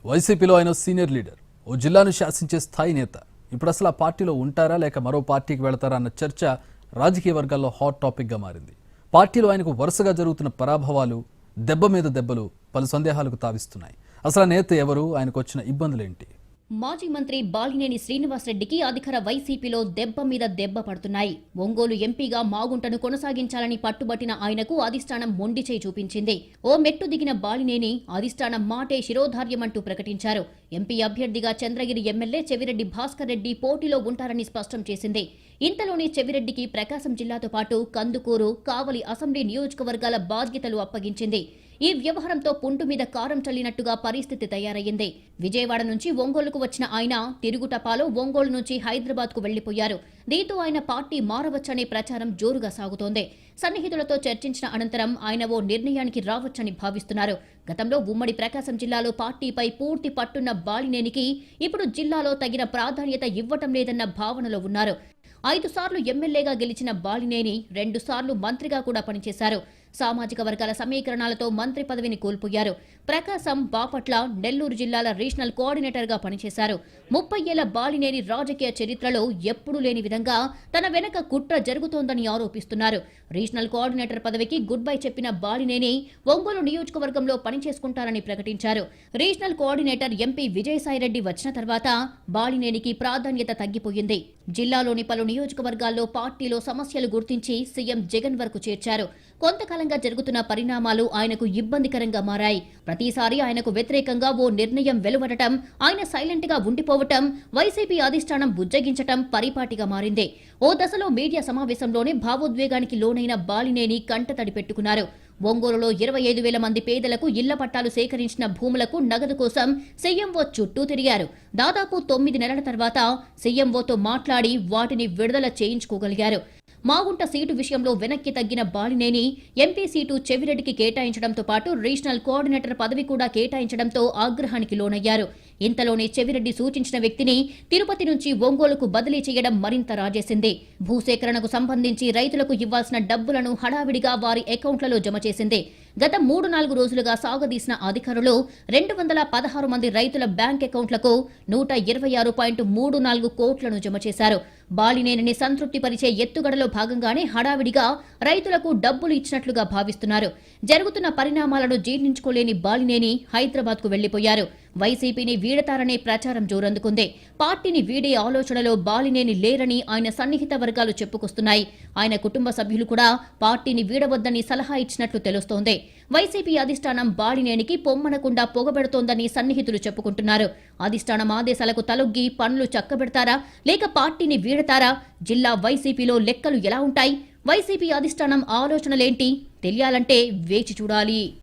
వైసీపీలో ఆయన senior leader, ఓ జిల్లాను శాసించే స్థాయి నేత. ఇప్పుడు అసలు ఆ పార్టీలో ఉంటారా లేక మరో పార్టీకి వెళతారా అన్న చర్చ రాజకీయ వర్గాల్లో హాట్ టాపిక్గా మారింది. పార్టీలో ఆయనకు వరుసగా జరుగుతున్న పరాభవాలు, దెబ్బ మీద దెబ్బలు పలు సందేహాలకు తావిస్తున్నాయి. అసలు ఆ నేత ఎవరు, ఆయనకు వచ్చిన ఇబ్బందులేంటి? మాజీ మంత్రి బాలినేని శ్రీనివాసరెడ్డికి అధికార వైసీపీలో దెబ్బ మీద దెబ్బ పడుతున్నాయి. ఒంగోలు ఎంపీగా మాగుంటను కొనసాగించాలని పట్టుబట్టిన ఆయనకు అధిష్టానం మొండిచేయి చూపించింది. ఓ మెట్టు దిగిన బాలినేని అధిష్టానం మాటే శిరోధార్యమంటూ ప్రకటించారు. ఎంపీ అభ్యర్థిగా చంద్రగిరి ఎమ్మెల్యే చెవిరెడ్డి భాస్కర్ రెడ్డి పోటీలో ఉంటారని స్పష్టం చేసింది. ఇంతలోనే చెవిరెడ్డికి ప్రకాశం జిల్లాతో పాటు కందుకూరు, కావలి అసెంబ్లీ నియోజకవర్గాల బాధ్యతలు అప్పగించింది. ఈ వ్యవహారంతో పుండు మీద కారం చల్లినట్టుగా పరిస్థితి తయారయ్యింది. విజయవాడ నుంచి ఒంగోలుకు వచ్చిన ఆయన తిరుగుటపాలో ఒంగోలు నుంచి హైదరాబాద్ కు వెళ్లిపోయారు. దీంతో ఆయన పార్టీ మారవచ్చనే ప్రచారం జోరుగా సాగుతోంది. సన్నిహితులతో చర్చించిన అనంతరం ఆయన ఓ నిర్ణయానికి రావచ్చని భావిస్తున్నారు. గతంలో ఉమ్మడి ప్రకాశం జిల్లాలో పార్టీపై పూర్తి పట్టున్న బాలినేనికి ఇప్పుడు జిల్లాలో తగిన ప్రాధాన్యత ఇవ్వటం లేదన్న భావనలో ఉన్నారు. 5 సార్లు ఎమ్మెల్యేగా గెలిచిన బాలినేని 2 సార్లు మంత్రిగా కూడా పనిచేశారు. సామాజిక వర్గాల సమీకరణాలతో మంత్రి పదవిని కోల్పోయారు. ప్రకాశం, బాపట్ల, నెల్లూరు జిల్లాల రీజనల్ కోఆర్డినేటర్గా పనిచేశారు. 30 ఏళ్ల బాలినేని రాజకీయ చరిత్రలో ఎప్పుడూ లేని విధంగా తన వెనక కుట్ర జరుగుతోందని ఆరోపిస్తున్నారు. రీజనల్ కోఆర్డినేటర్ పదవికి గుడ్ బై చెప్పిన బాలినేని ఒంగోలు నియోజకవర్గంలో పనిచేసుకుంటారని ప్రకటించారు. రీజనల్ కోఆర్డినేటర్ ఎంపీ విజయసాయిరెడ్డి వచ్చిన తర్వాత బాలినేనికి ప్రాధాన్యత తగ్గిపోయింది. జిల్లాలోని పలు నియోజకవర్గాల్లో పార్టీలో సమస్యలు గుర్తించి సీఎం జగన్ వరకు చేర్చారు. కొంతకాలంగా జరుగుతున్న పరిణామాలు ఆయనకు ఇబ్బందికరంగా మారాయి. ప్రతిసారి ఆయనకు వ్యతిరేకంగా ఓ నిర్ణయం వెలువడటం, ఆయన సైలెంట్ గా ఉండిపోవటం, వైసీపీ అధిష్టానం బుజ్జగించటం పరిపాటిగా మారింది. ఓ దశలో మీడియా సమావేశంలోనే భావోద్వేగానికి లోనైన బాలినేని కంటతడి పెట్టుకున్నారు. ఒంగోలులో 25,000 మంది పేదలకు ఇళ్ల పట్టాలు సేకరించిన భూములకు నగదు కోసం సీఎంఓ చుట్టూ తిరిగారు. దాదాపు 9 నెలల తర్వాత సీఎంఓతో మాట్లాడి వాటిని విడుదల చేయించుకోగలిగారు. మాగుంట సీటు విషయంలో వెనక్కి తగ్గిన బాలినేని ఎంపీ సీటు చెవిరెడ్డికి కేటాయించడంతో పాటు రీజనల్ కోఆర్డినేటర్ పదవి కూడా కేటాయించడంతో ఆగ్రహానికి లోనయ్యారు. ఇంతలోనే చెవిరెడ్డి సూచించిన వ్యక్తిని తిరుపతి నుంచి ఒంగోలుకు బదిలీ చేయడం మరింత రాజేసింది. భూసేకరణకు సంబంధించి రైతులకు ఇవ్వాల్సిన డబ్బులను హడావిడిగా వారి అకౌంట్లలో జమ చేసింది. గత 3-4 రోజులుగా సాగదీసిన అధికారులు 216 మంది రైతుల బ్యాంక్ అకౌంట్లకు 126.34 కోట్లను జమ చేశారు. బాలినేనిని సంతృప్తిపరిచే ఎత్తుగడలో భాగంగానే హడావిడిగా రైతులకు డబ్బులు ఇచ్చినట్లుగా భావిస్తున్నారు. జరుగుతున్న పరిణామాలను జీర్ణించుకోలేని బాలినేని హైదరాబాద్ కు వెళ్లిపోయారు. వైసీపీని వీడతారనే ప్రచారం జోరందుకుంది. పార్టీని వీడే ఆలోచనలో బాలినేని లేరని ఆయన సన్నిహిత వర్గాలు చెప్పుకొస్తున్నాయి. ఆయన కుటుంబ సభ్యులు కూడా పార్టీని వీడవద్దని సలహా ఇచ్చినట్లు తెలుస్తోంది. వైసీపీ అధిష్టానం బాలినేనికి పొమ్మనకుండా పొగబెడుతోందని సన్నిహితులు చెప్పుకుంటున్నారు. అధిష్టానం ఆదేశాలకు తలొగ్గి పనులు చక్కబెడతారా లేక పార్టీని వీడతారా? జిల్లా వైసీపీలో లెక్కలు ఎలా ఉంటాయి? వైసీపీ అధిష్టానం ఆలోచనలేంటి? తెలియాలంటే వేచి చూడాలి.